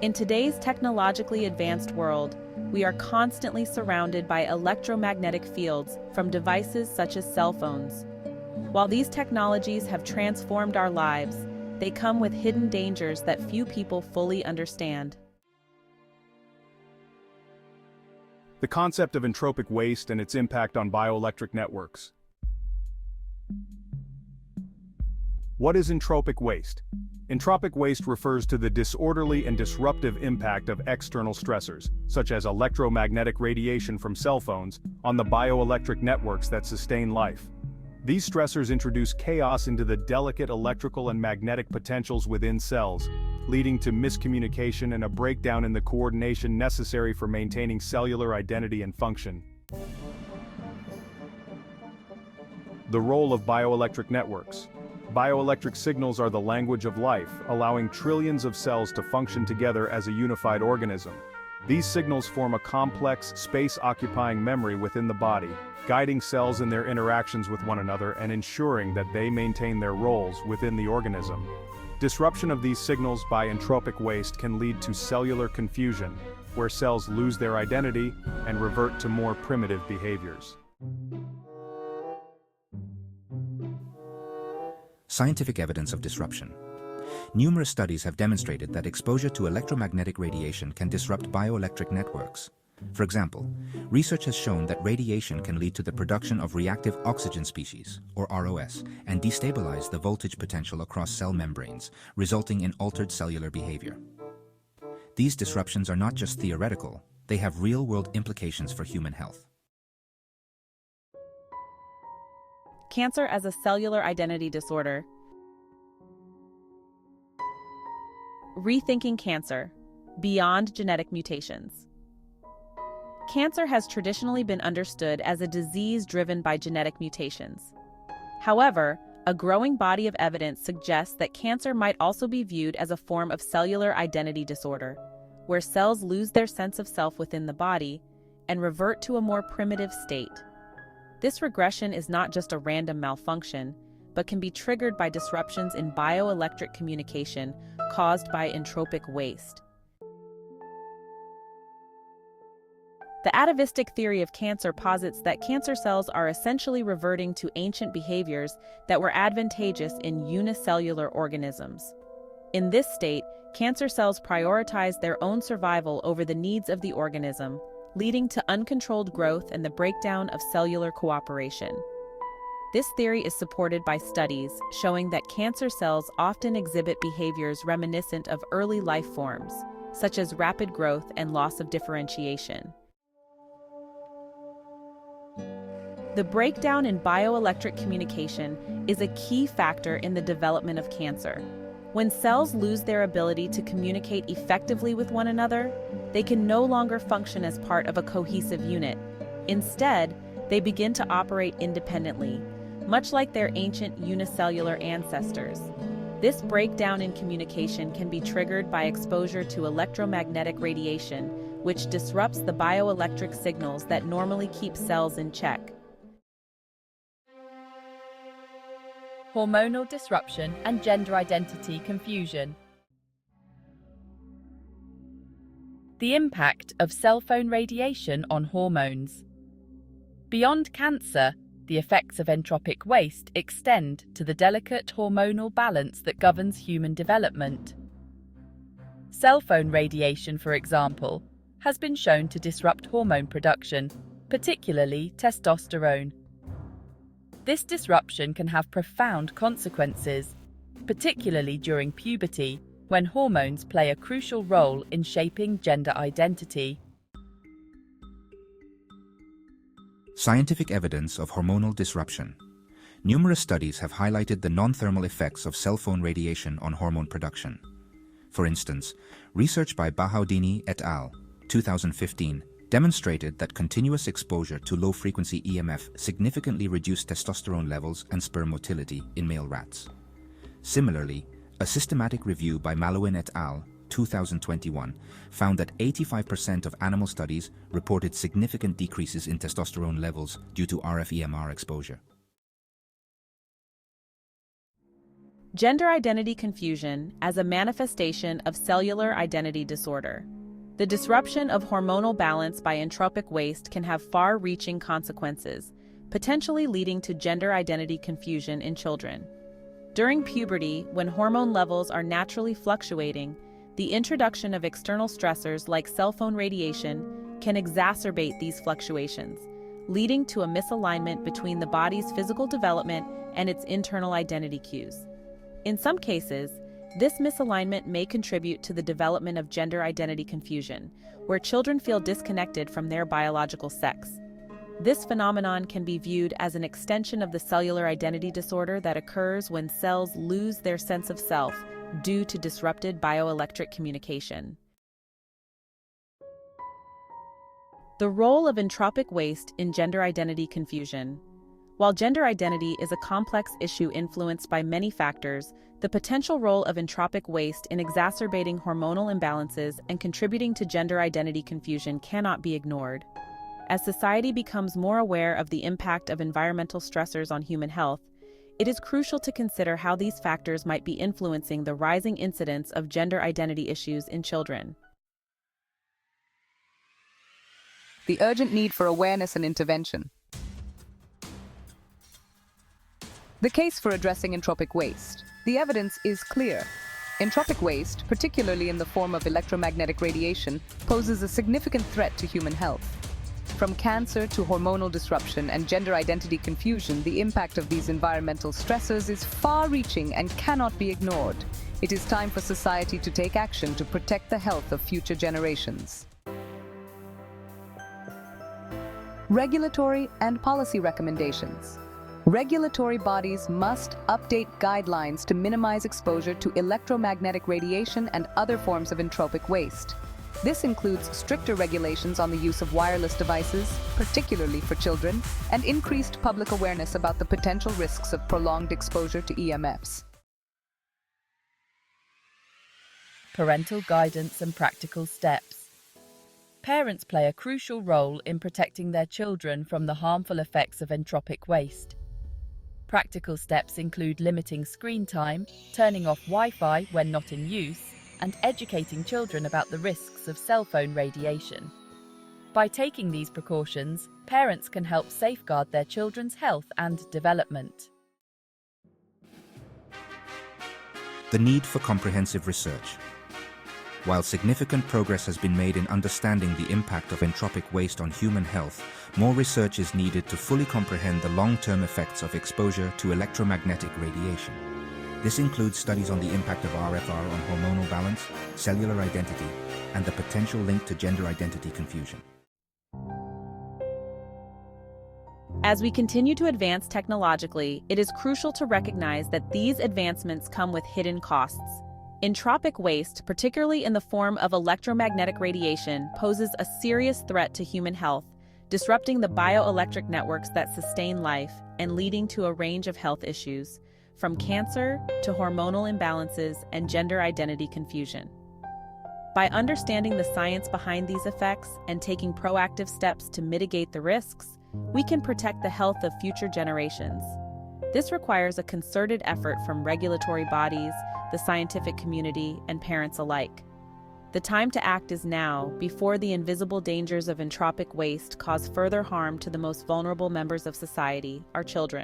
In today's technologically advanced world, we are constantly surrounded by electromagnetic fields from devices such as cell phones. While these technologies have transformed our lives, they come with hidden dangers that few people fully understand. The concept of entropic waste and its impact on bioelectric networks. What is entropic waste? Entropic waste refers to the disorderly and disruptive impact of external stressors, such as electromagnetic radiation from cell phones, on the bioelectric networks that sustain life. These stressors introduce chaos into the delicate electrical and magnetic potentials within cells, leading to miscommunication and a breakdown in the coordination necessary for maintaining cellular identity and function. The role of bioelectric networks. Bioelectric signals are the language of life, allowing trillions of cells to function together as a unified organism. These signals form a complex, space-occupying memory within the body, guiding cells in their interactions with one another and ensuring that they maintain their roles within the organism. Disruption of these signals by entropic waste can lead to cellular confusion, where cells lose their identity and revert to more primitive behaviors. Scientific evidence of disruption. Numerous studies have demonstrated that exposure to electromagnetic radiation can disrupt bioelectric networks. For example, research has shown that radiation can lead to the production of reactive oxygen species, or ROS, and destabilize the voltage potential across cell membranes, resulting in altered cellular behavior. These disruptions are not just theoretical, they have real-world implications for human health. Cancer as a cellular identity disorder. Rethinking cancer, beyond genetic mutations. Cancer has traditionally been understood as a disease driven by genetic mutations. However, a growing body of evidence suggests that cancer might also be viewed as a form of cellular identity disorder, where cells lose their sense of self within the body and revert to a more primitive state. This regression is not just a random malfunction, but can be triggered by disruptions in bioelectric communication caused by entropic waste. The Atavistic theory of cancer posits that cancer cells are essentially reverting to ancient behaviors that were advantageous in unicellular organisms. In this state, cancer cells prioritize their own survival over the needs of the organism, leading to uncontrolled growth and the breakdown of cellular cooperation. This theory is supported by studies showing that cancer cells often exhibit behaviors reminiscent of early life forms, such as rapid growth and loss of differentiation. The breakdown in bioelectric communication is a key factor in the development of cancer. When cells lose their ability to communicate effectively with one another, they can no longer function as part of a cohesive unit. Instead, they begin to operate independently, much like their ancient unicellular ancestors. This breakdown in communication can be triggered by exposure to electromagnetic radiation, which disrupts the bioelectric signals that normally keep cells in check. Hormonal disruption and gender identity confusion. The impact of cell phone radiation on hormones. Beyond cancer, the effects of entropic waste extend to the delicate hormonal balance that governs human development. Cell phone radiation, for example, has been shown to disrupt hormone production, particularly testosterone. This disruption can have profound consequences, particularly during puberty, when hormones play a crucial role in shaping gender identity. Scientific evidence of hormonal disruption. Numerous studies have highlighted the non-thermal effects of cell phone radiation on hormone production. For instance, research by Bahoudini et al. 2015 demonstrated that continuous exposure to low-frequency EMF significantly reduced testosterone levels and sperm motility in male rats. Similarly, a systematic review by Malouin et al. 2021 found that 85% of animal studies reported significant decreases in testosterone levels due to RFEMR exposure. Gender identity confusion as a manifestation of cellular identity disorder. The disruption of hormonal balance by entropic waste can have far-reaching consequences, potentially leading to gender identity confusion in children. During puberty, when hormone levels are naturally fluctuating, the introduction of external stressors like cell phone radiation can exacerbate these fluctuations, leading to a misalignment between the body's physical development and its internal identity cues. In some cases, this misalignment may contribute to the development of gender identity confusion, where children feel disconnected from their biological sex. This phenomenon can be viewed as an extension of the cellular identity disorder that occurs when cells lose their sense of self due to disrupted bioelectric communication. The role of entropic waste in gender identity confusion. While gender identity is a complex issue influenced by many factors, the potential role of entropic waste in exacerbating hormonal imbalances and contributing to gender identity confusion cannot be ignored. As society becomes more aware of the impact of environmental stressors on human health, it is crucial to consider how these factors might be influencing the rising incidence of gender identity issues in children. The urgent need for awareness and intervention. The case for addressing entropic waste. The evidence is clear. Entropic waste, particularly in the form of electromagnetic radiation, poses a significant threat to human health. From cancer to hormonal disruption and gender identity confusion, the impact of these environmental stressors is far-reaching and cannot be ignored. It is time for society to take action to protect the health of future generations. Regulatory and policy recommendations. Regulatory bodies must update guidelines to minimize exposure to electromagnetic radiation and other forms of entropic waste. This includes stricter regulations on the use of wireless devices, particularly for children, and increased public awareness about the potential risks of prolonged exposure to EMFs. Parental guidance and practical steps. Parents play a crucial role in protecting their children from the harmful effects of entropic waste. Practical steps include limiting screen time, turning off Wi-Fi when not in use, and educating children about the risks of cell phone radiation. By taking these precautions, parents can help safeguard their children's health and development. The need for comprehensive research. While significant progress has been made in understanding the impact of entropic waste on human health, more research is needed to fully comprehend the long-term effects of exposure to electromagnetic radiation. This includes studies on the impact of RFR on hormonal balance, cellular identity, and the potential link to gender identity confusion. As we continue to advance technologically, it is crucial to recognize that these advancements come with hidden costs. Entropic waste, particularly in the form of electromagnetic radiation, poses a serious threat to human health, disrupting the bioelectric networks that sustain life and leading to a range of health issues, from cancer to hormonal imbalances and gender identity confusion. By understanding the science behind these effects and taking proactive steps to mitigate the risks, we can protect the health of future generations. This requires a concerted effort from regulatory bodies, the scientific community, and parents alike. The time to act is now, before the invisible dangers of entropic waste cause further harm to the most vulnerable members of society, our children.